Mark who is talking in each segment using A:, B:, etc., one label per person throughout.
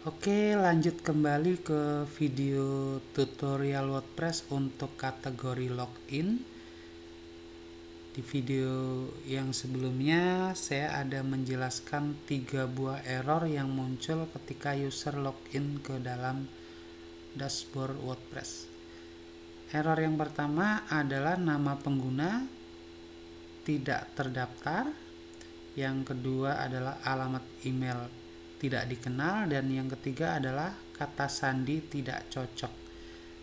A: Oke, lanjut kembali ke video tutorial WordPress untuk kategori login. Di video yang sebelumnya saya ada menjelaskan 3 buah error yang muncul ketika user login ke dalam dashboard WordPress. Error yang pertama adalah nama pengguna tidak terdaftar. Yang kedua adalah alamat email tidak dikenal, dan yang ketiga adalah kata sandi tidak cocok.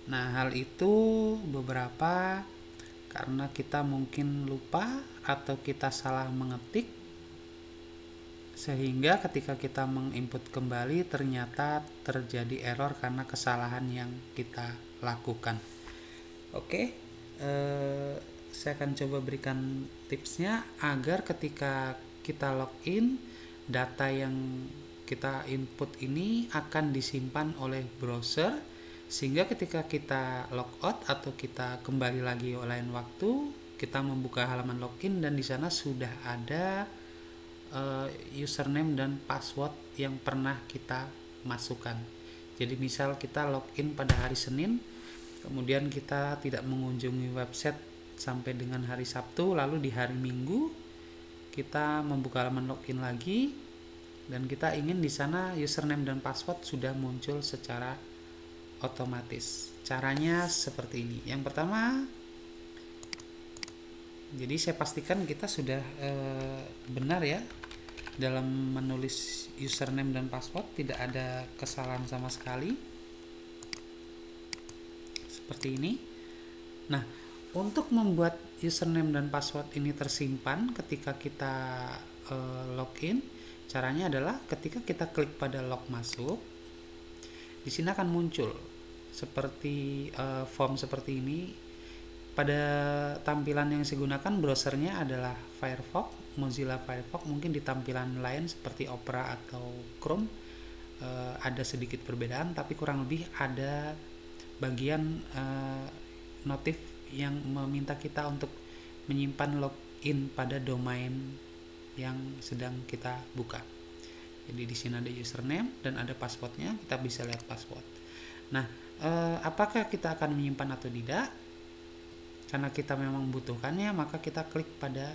A: Nah, hal itu beberapa karena kita mungkin lupa atau kita salah mengetik, sehingga ketika kita menginput kembali ternyata terjadi error karena kesalahan yang kita lakukan. Oke, saya akan coba berikan tipsnya agar ketika kita login, data yang kita input ini akan disimpan oleh browser, sehingga ketika kita logout atau kita kembali lagi lain waktu, kita membuka halaman login dan di sana sudah ada username dan password yang pernah kita masukkan. Jadi misal kita login pada hari Senin, kemudian kita tidak mengunjungi website sampai dengan hari Sabtu, lalu di hari Minggu kita membuka halaman login lagi dan kita ingin di sana username dan password sudah muncul secara otomatis. Caranya seperti ini. Yang pertama, jadi saya pastikan kita sudah benar ya dalam menulis username dan password, tidak ada kesalahan sama sekali. Seperti ini. Nah, untuk membuat username dan password ini tersimpan ketika kita login, caranya adalah ketika kita klik pada log masuk, di sini akan muncul seperti form seperti ini. Pada tampilan yang saya gunakan browsernya adalah Firefox, Mozilla Firefox. Mungkin di tampilan lain seperti Opera atau Chrome ada sedikit perbedaan, tapi kurang lebih ada bagian notif yang meminta kita untuk menyimpan login pada domain yang sedang kita buka. Jadi di sini ada username dan ada passwordnya, kita bisa lihat password. Nah, apakah kita akan menyimpan atau tidak? Karena kita memang membutuhkannya, maka kita klik pada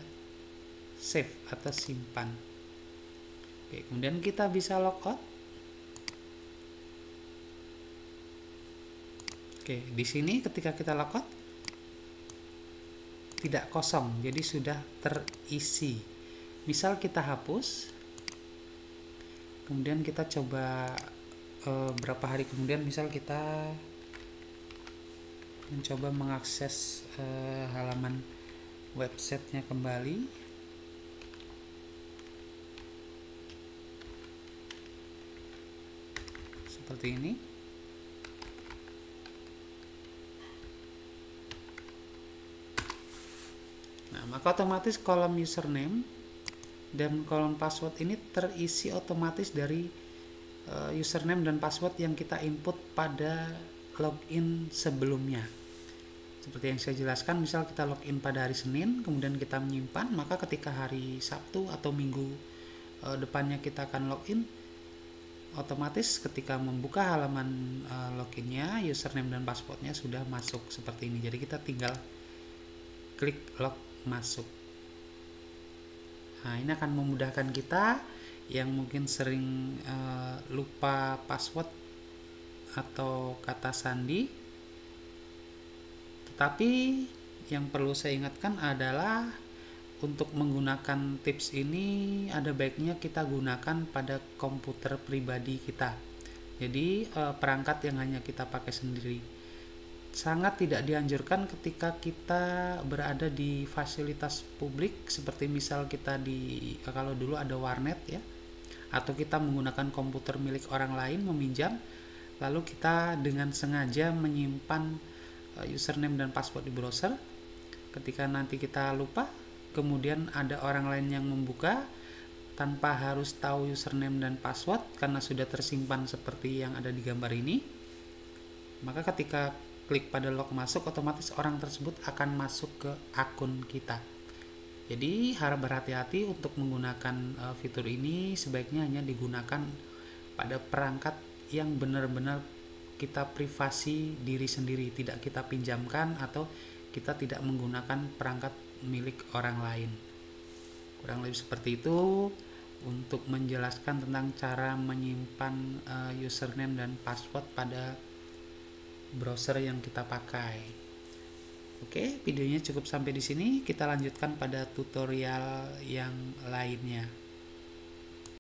A: save atau simpan. Oke, kemudian kita bisa logout. Oke, di sini ketika kita logout tidak kosong, jadi sudah terisi. Misal kita hapus, kemudian kita coba berapa hari kemudian, misal kita mencoba mengakses halaman websitenya kembali. Seperti ini. Nah, maka otomatis kolom username dan kolom password ini terisi otomatis dari username dan password yang kita input pada login sebelumnya. Seperti yang saya jelaskan, misal kita login pada hari Senin, kemudian kita menyimpan, maka ketika hari Sabtu atau Minggu depannya kita akan login, otomatis ketika membuka halaman loginnya, username dan passwordnya sudah masuk seperti ini. Jadi kita tinggal klik log masuk. Nah, ini akan memudahkan kita yang mungkin sering lupa password atau kata sandi. Tetapi yang perlu saya ingatkan adalah untuk menggunakan tips ini ada baiknya kita gunakan pada komputer pribadi kita. Jadi perangkat yang hanya kita pakai sendiri. Sangat tidak dianjurkan ketika kita berada di fasilitas publik, seperti misal kita kalau dulu ada warnet ya, atau kita menggunakan komputer milik orang lain meminjam, lalu kita dengan sengaja menyimpan username dan password di browser. Ketika nanti kita lupa, kemudian ada orang lain yang membuka tanpa harus tahu username dan password karena sudah tersimpan seperti yang ada di gambar ini, maka ketika klik pada log masuk, otomatis orang tersebut akan masuk ke akun kita. Jadi harap berhati-hati untuk menggunakan fitur ini, sebaiknya hanya digunakan pada perangkat yang benar-benar kita privasi diri sendiri, tidak kita pinjamkan atau kita tidak menggunakan perangkat milik orang lain. Kurang lebih seperti itu untuk menjelaskan tentang cara menyimpan username dan password pada browser yang kita pakai. Oke, videonya cukup sampai di sini. Kita lanjutkan pada tutorial yang lainnya.